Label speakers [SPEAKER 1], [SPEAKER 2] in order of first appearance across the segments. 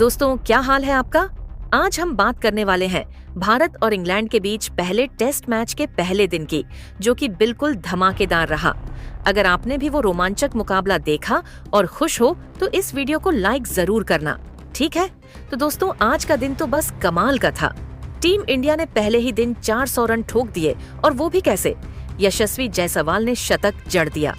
[SPEAKER 1] दोस्तों, क्या हाल है आपका। आज हम बात करने वाले हैं भारत और इंग्लैंड के बीच पहले टेस्ट मैच के पहले दिन की, जो कि बिल्कुल धमाकेदार रहा। अगर आपने भी वो रोमांचक मुकाबला देखा और खुश हो तो इस वीडियो को लाइक जरूर करना, ठीक है। तो दोस्तों, आज का दिन तो बस कमाल का था। टीम इंडिया ने पहले ही दिन 400 रन ठोक दिए, और वो भी कैसे। यशस्वी जायसवाल ने शतक जड़ दिया।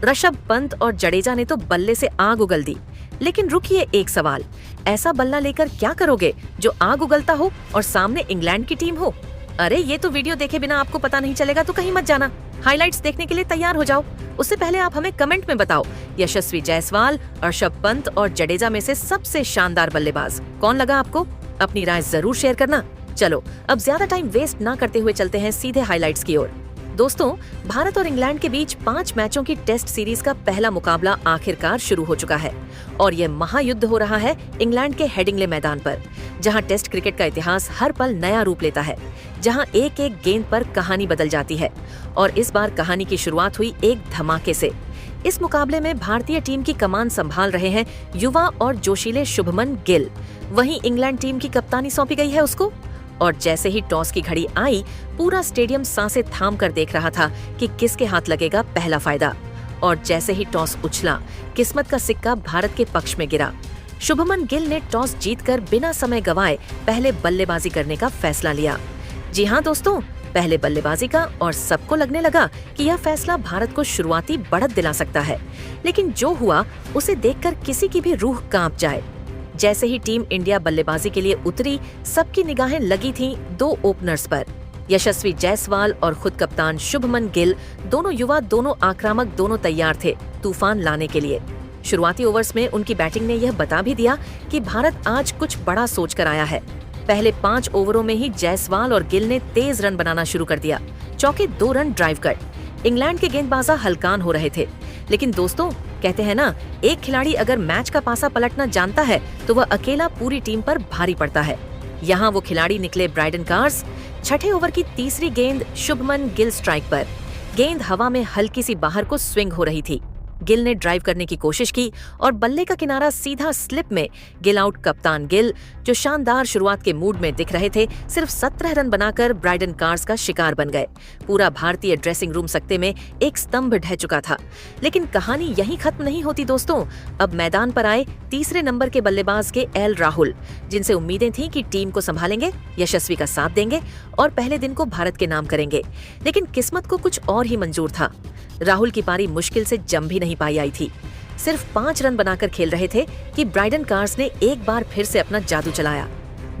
[SPEAKER 1] ऋषभ पंत और जडेजा ने तो बल्ले से आग उगल दी। लेकिन रुकिए, एक सवाल, ऐसा बल्ला लेकर क्या करोगे जो आग उगलता हो और सामने इंग्लैंड की टीम हो। अरे ये तो वीडियो देखे बिना आपको पता नहीं चलेगा, तो कहीं मत जाना। हाइलाइट्स देखने के लिए तैयार हो जाओ। उससे पहले आप हमें कमेंट में बताओ, यशस्वी जायसवाल, ऋषभ पंत और जडेजा में से सबसे शानदार बल्लेबाज कौन लगा आपको। अपनी राय जरूर शेयर करना। चलो अब ज्यादा टाइम वेस्ट ना करते हुए चलते हैं सीधे हाइलाइट्स की ओर। दोस्तों, भारत और इंग्लैंड के बीच 5 मैचों की टेस्ट सीरीज का पहला मुकाबला आखिरकार शुरू हो चुका है, और यह महायुद्ध हो रहा है इंग्लैंड के हेडिंग्ले मैदान पर, जहां टेस्ट क्रिकेट का इतिहास हर पल नया रूप लेता है, जहां एक एक गेंद पर कहानी बदल जाती है। और इस बार कहानी की शुरुआत हुई एक धमाके से। इस मुकाबले में भारतीय टीम की कमान संभाल रहे हैं युवा और जोशीले शुभमन गिल। वहीं इंग्लैंड टीम की कप्तानी सौंपी गई है उसको। और जैसे ही टॉस की घड़ी आई, पूरा स्टेडियम सांसें थाम कर देख रहा था कि किसके हाथ लगेगा पहला फायदा। और जैसे ही टॉस उछला, किस्मत का सिक्का भारत के पक्ष में गिरा। शुभमन गिल ने टॉस जीतकर बिना समय गंवाए पहले बल्लेबाजी करने का फैसला लिया। जी हाँ दोस्तों, पहले बल्लेबाजी का, और सबको लगने लगा कि यह फैसला भारत को शुरुआती बढ़त दिला सकता है। लेकिन जो हुआ उसे देखकर किसी की भी रूह कांप जाए। जैसे ही टीम इंडिया बल्लेबाजी के लिए उतरी, सबकी निगाहें लगी थीं 2 ओपनर्स पर। यशस्वी जायसवाल और खुद कप्तान शुभमन गिल, दोनों युवा, दोनों आक्रामक, दोनों तैयार थे तूफान लाने के लिए। शुरुआती ओवर्स में उनकी बैटिंग ने यह बता भी दिया कि भारत आज कुछ बड़ा सोच कर आया है। पहले 5 ओवरों में ही जायसवाल और गिल ने तेज रन बनाना शुरू कर दिया। चौके 2 रन ड्राइव कर। इंग्लैंड के गेंदबाजा हलकान हो रहे थे। लेकिन दोस्तों, कहते हैं ना, एक खिलाड़ी अगर मैच का पासा पलटना जानता है तो वह अकेला पूरी टीम पर भारी पड़ता है। यहाँ वो खिलाड़ी निकले ब्राइडन कार्स। छठे ओवर की तीसरी गेंद शुभमन गिल स्ट्राइक पर। गेंद हवा में हल्की सी बाहर को स्विंग हो रही थी। गिल ने ड्राइव करने की कोशिश की और बल्ले का किनारा सीधा स्लिप में। गिल आउट। कप्तान गिल, जो शानदार शुरुआत के मूड में दिख रहे थे, सिर्फ 17 रन बनाकर ब्राइडन कार्स का शिकार बन गए। पूरा भारतीय ड्रेसिंग रूम सकते में एक स्तंभ ढह चुका था। लेकिन कहानी यहीं खत्म नहीं होती दोस्तों। अब मैदान पर आए तीसरे नंबर के बल्लेबाज के एल राहुल, जिनसे उम्मीदें थी कि टीम को संभालेंगे, यशस्वी का साथ देंगे और पहले दिन को भारत के नाम करेंगे। लेकिन किस्मत को कुछ और ही मंजूर था। राहुल की पारी मुश्किल से जम भी नहीं पाई आई थी। सिर्फ 5 रन बनाकर खेल रहे थे कि ब्राइडन कार्स ने एक बार फिर से अपना जादू चलाया।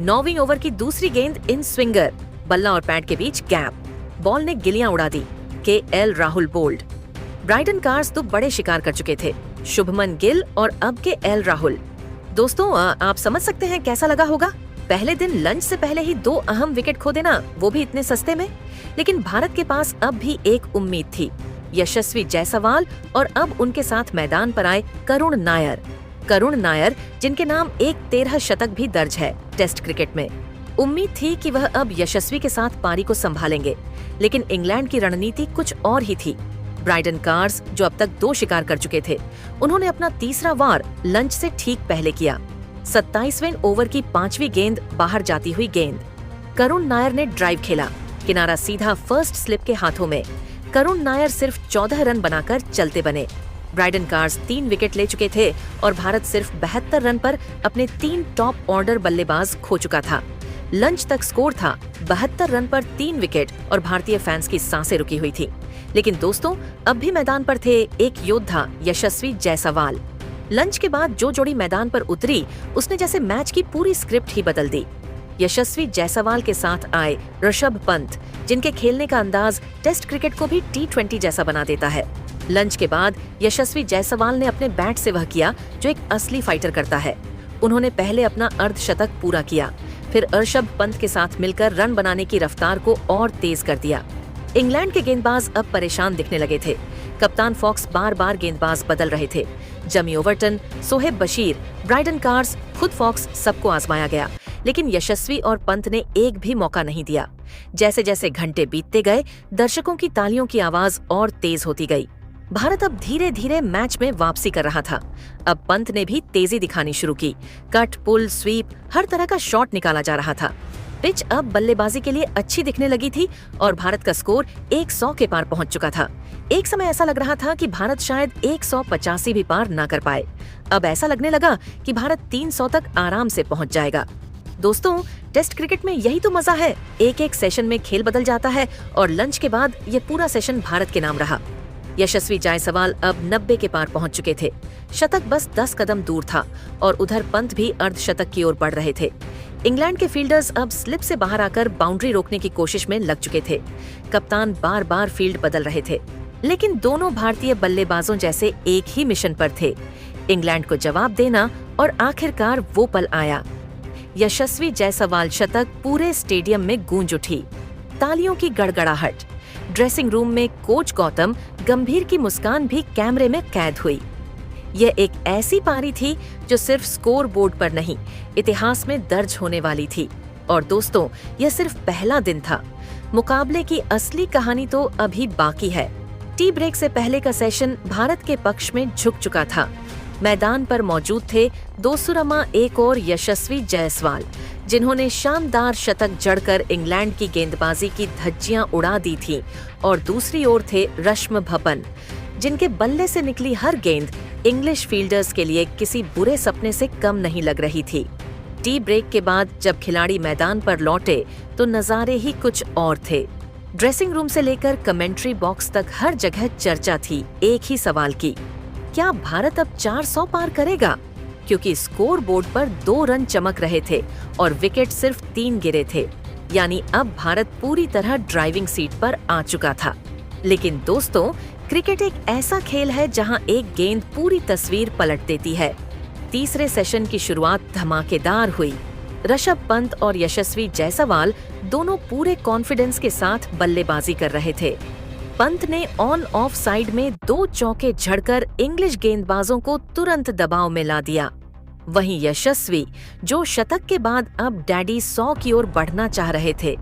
[SPEAKER 1] 9वीं ओवर की दूसरी गेंद इन स्विंगर, बल्ला और पैड के बीच गैप। बॉल ने गिलियां उड़ा दी। K L Rahul bowled. Brydon Carse तो बड़े शिकार कर चुके थे, शुभमन गिल और अब के एल राहुल। दोस्तों, आप समझ सकते हैं कैसा लगा होगा। पहले दिन लंच से पहले ही 2 अहम विकेट खो देना, वो भी इतने सस्ते में। लेकिन भारत के पास अब भी एक उम्मीद थी, यशस्वी जायसवाल, और अब उनके साथ मैदान पर आए करुण नायर। करुण नायर, जिनके नाम एक 13 शतक भी दर्ज है टेस्ट क्रिकेट में। उम्मीद थी कि वह अब यशस्वी के साथ पारी को संभालेंगे। लेकिन इंग्लैंड की रणनीति कुछ और ही थी। ब्राइडन कार्स, जो अब तक 2 शिकार कर चुके थे, उन्होंने अपना तीसरा वार लंच से ठीक पहले किया। 27वें ओवर की 5वीं गेंद बाहर जाती हुई गेंद। करुण नायर ने ड्राइव खेला। किनारा सीधा फर्स्ट स्लिप के हाथों में। करुण नायर सिर्फ 14 रन बनाकर चलते बने। ब्राइडन कार्स 3 विकेट ले चुके थे और भारत सिर्फ 72 रन पर अपने 3 टॉप ऑर्डर बल्लेबाज खो चुका था। लंच तक स्कोर था 72 रन पर 3 विकेट, और भारतीय फैंस की सांसें रुकी हुई थी। लेकिन दोस्तों, अब भी मैदान पर थे एक योद्धा, यशस्वी जायसवाल। लंच के बाद जो जोड़ी मैदान पर उतरी, उसने जैसे मैच की पूरी स्क्रिप्ट ही बदल दी। यशस्वी जायसवाल के साथ आए ऋषभ पंत, जिनके खेलने का अंदाज टेस्ट क्रिकेट को भी T20 जैसा बना देता है। लंच के बाद यशस्वी जायसवाल ने अपने बैट से वह किया जो एक असली फाइटर करता है। उन्होंने पहले अपना अर्धशतक पूरा किया, फिर ऋषभ पंत के साथ मिलकर रन बनाने की रफ्तार को और तेज कर दिया। इंग्लैंड के गेंदबाज अब परेशान दिखने लगे थे। कप्तान फॉक्स बार बार गेंदबाज बदल रहे थे। Jamie Overton, Shoaib Bashir, Brydon Carse, खुद फॉक्स, सबको आजमाया गया। लेकिन यशस्वी और पंत ने एक भी मौका नहीं दिया। जैसे जैसे घंटे बीतते गए, दर्शकों की तालियों की आवाज और तेज होती गई। भारत अब धीरे धीरे मैच में वापसी कर रहा था। अब पंत ने भी तेजी दिखानी शुरू की। कट, पुल, स्वीप, हर तरह का शॉट निकाला जा रहा था। पिच अब बल्लेबाजी के लिए अच्छी दिखने लगी थी और भारत का स्कोर 100 के पार पहुंच चुका था। एक समय ऐसा लग रहा था कि भारत शायद 185 भी पार ना कर पाए। अब ऐसा लगने लगा कि भारत 300 तक आराम से पहुंच जाएगा। दोस्तों, टेस्ट क्रिकेट में यही तो मजा है। एक एक सेशन में खेल बदल जाता है और लंच के बाद ये पूरा सेशन भारत के नाम रहा। यशस्वी जायसवाल अब 90 के पार पहुंच चुके थे। शतक बस 10 कदम दूर था और उधर पंत भी अर्धशतक की ओर बढ़ रहे थे। इंग्लैंड के फील्डर्स अब स्लिप से बाहर आकर बाउंड्री रोकने की कोशिश में लग चुके थे। कप्तान बार बार फील्ड बदल रहे थे, लेकिन दोनों भारतीय बल्लेबाजों जैसे एक ही मिशन पर थे, इंग्लैंड को जवाब देना। और आखिरकार वो पल आया। यशस्वी जायसवाल शतक पूरे स्टेडियम में गूंज उठी। तालियों की गड़गड़ाहट। ड्रेसिंग रूम में कोच गौतम गंभीर की मुस्कान भी कैमरे में कैद हुई। यह एक ऐसी पारी थी जो सिर्फ स्कोर बोर्ड पर नहीं, इतिहास में दर्ज होने वाली थी। और दोस्तों, यह सिर्फ पहला दिन था। मुकाबले की असली कहानी तो अभी बाकी है। टी ब्रेक से पहले का सेशन भारत के पक्ष में झुक चुका था। मैदान पर मौजूद थे दोसुरमा एक और यशस्वी जायसवाल, जिन्होंने शानदार शतक जड़कर इंग्लैंड की गेंदबाजी की धज्जियां उड़ा दी थी। और दूसरी ओर थे रश्म भपन, जिनके बल्ले से निकली हर गेंद इंग्लिश फील्डर्स के लिए किसी बुरे सपने से कम नहीं लग रही थी। टी ब्रेक के बाद जब खिलाड़ी मैदान पर लौटे तो नजारे ही कुछ और थे। ड्रेसिंग रूम से लेकर कमेंट्री बॉक्स तक हर जगह चर्चा थी एक ही सवाल की, क्या भारत अब 400 पार करेगा? क्योंकि स्कोर बोर्ड पर 2 रन चमक रहे थे और विकेट सिर्फ 3 गिरे थे। यानी अब भारत पूरी तरह ड्राइविंग सीट पर आ चुका था। लेकिन दोस्तों, क्रिकेट एक ऐसा खेल है जहां एक गेंद पूरी तस्वीर पलट देती है। तीसरे सेशन की शुरुआत धमाकेदार हुई। ऋषभ पंत और यशस्वी जायसवाल दोनों पूरे कॉन्फिडेंस के साथ बल्लेबाजी कर रहे थे। पंत ने ऑन ऑफ साइड में 2 चौके झड़कर इंग्लिश गेंदबाजों को तुरंत दबाव में ला दिया। वहीं यशस्वी, जो शतक के बाद अब डैडी 100 की ओर बढ़ना चाह रहे थे,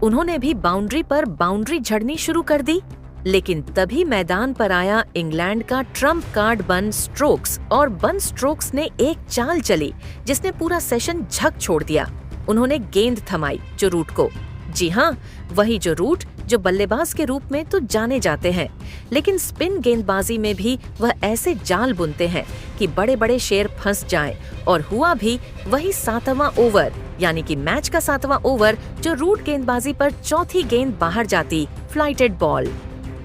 [SPEAKER 1] उन्होंने भी बाउंड्री पर बाउंड्री झड़नी शुरू कर दी। लेकिन तभी मैदान पर आया इंग्लैंड का ट्रम्प कार्ड बन स्ट्रोक्स, और बन स्ट्रोक्स ने एक चाल चली जिसने पूरा सेशन झक छोड़ दिया। उन्होंने गेंद थमाई जो रूट को। जी हाँ, वही जो रूट जो बल्लेबाज के रूप में तो जाने जाते हैं, लेकिन स्पिन गेंदबाजी में भी वह ऐसे जाल बुनते हैं कि बड़े बड़े शेर फंस जाएं। और हुआ भी वही 7वां ओवर, यानी कि मैच का 7वां ओवर, जो रूट गेंदबाजी पर चौथी गेंद बाहर जाती, फ्लाइटेड बॉल।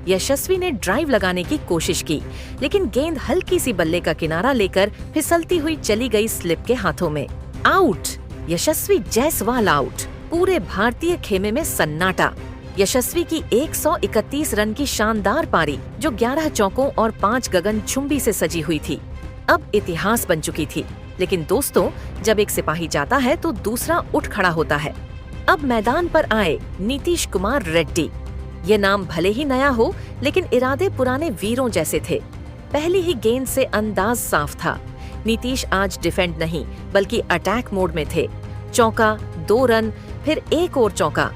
[SPEAKER 1] यशस्वी ने ड्राइव लगाने की कोशिश की, लेकिन गेंद हल्की सी बल्ले का किनारा लेकर फिसलती हुई चली गई स्लिप के हाथों में। आउट! यशस्वी जायसवाल आउट। पूरे भारतीय खेमे में सन्नाटा। यशस्वी की 131 रन की शानदार पारी, जो 11 चौकों और 5 गगनचुंबी से सजी हुई थी, अब इतिहास बन चुकी थी। लेकिन दोस्तों, जब एक सिपाही जाता है तो दूसरा उठ खड़ा होता है। अब मैदान पर आए नीतीश कुमार रेड्डी। ये नाम भले ही नया हो, लेकिन इरादे पुराने वीरों जैसे थे। पहली ही गेंद से अंदाज साफ था। नीतीश आज डिफेंड नहीं बल्कि अटैक मोड में थे। चौका, 2 रन, फिर एक और चौका।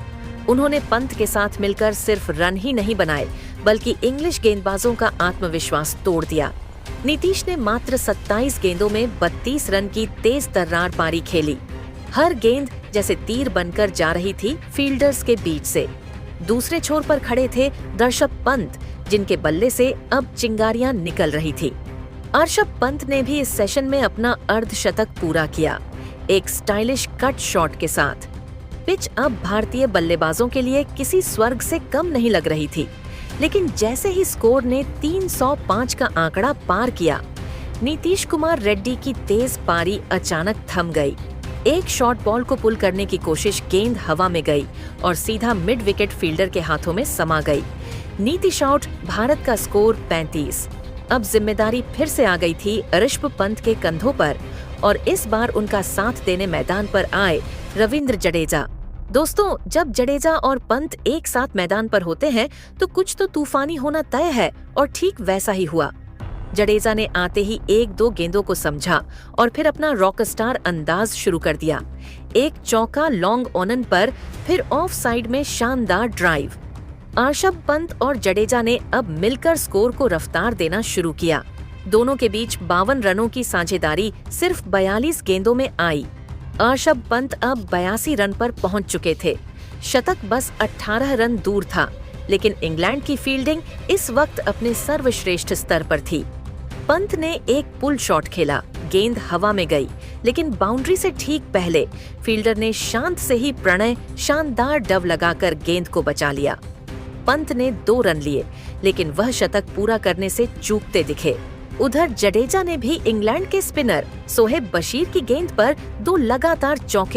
[SPEAKER 1] उन्होंने पंत के साथ मिलकर सिर्फ रन ही नहीं बनाए, बल्कि इंग्लिश गेंदबाजों का आत्मविश्वास तोड़ दिया। नीतीश ने मात्र 27 गेंदों में 32 रन की तेज तर्रार पारी खेली। हर गेंद जैसे तीर बनकर जा रही थी फील्डर्स के बीच से। दूसरे छोर पर खड़े थे ऋषभ पंत, जिनके बल्ले से अब चिंगारियां निकल रही थी। ऋषभ पंत ने भी इस सेशन में अपना अर्धशतक पूरा किया, एक स्टाइलिश कट शॉट के साथ। पिच अब भारतीय बल्लेबाजों के लिए किसी स्वर्ग से कम नहीं लग रही थी। लेकिन जैसे ही स्कोर ने 305 का आंकड़ा पार किया, नीतीश कुमार रेड्डी की तेज पारी अचानक थम गई। एक शॉर्ट बॉल को पुल करने की कोशिश, गेंद हवा में गई और सीधा मिड विकेट फील्डर के हाथों में समा गई। नीतीश आउट, भारत का स्कोर 35। अब जिम्मेदारी फिर से आ गई थी ऋषभ पंत के कंधों पर, और इस बार उनका साथ देने मैदान पर आए रविंद्र जडेजा। दोस्तों, जब जडेजा और पंत एक साथ मैदान पर होते हैं तो कुछ तो तूफानी होना तय है, और ठीक वैसा ही हुआ। जडेजा ने आते ही 1-2 गेंदों को समझा और फिर अपना रॉकस्टार अंदाज शुरू कर दिया। एक चौका लॉन्ग ऑनन पर, फिर ऑफ साइड में शानदार ड्राइव। ऋषभ पंत और जडेजा ने अब मिलकर स्कोर को रफ्तार देना शुरू किया। दोनों के बीच 52 रनों की साझेदारी सिर्फ 42 गेंदों में आई। ऋषभ पंत अब 82 रन पर पहुंच चुके थे। शतक बस 18 रन दूर था, लेकिन इंग्लैंड की फील्डिंग इस वक्त अपने सर्वश्रेष्ठ स्तर पर थी। पंत ने एक पुल शॉट खेला, गेंद हवा में गई, लेकिन बाउंड्री से ठीक पहले फील्डर ने शांत से ही प्रणय शानदार डव लगाकर गेंद को बचा लिया। पंत ने 2 रन लिए, लेकिन वह शतक पूरा करने से चूकते दिखे। उधर जडेजा ने भी इंग्लैंड के स्पिनर सोहेब बशीर की गेंद पर 2 लगातार चौके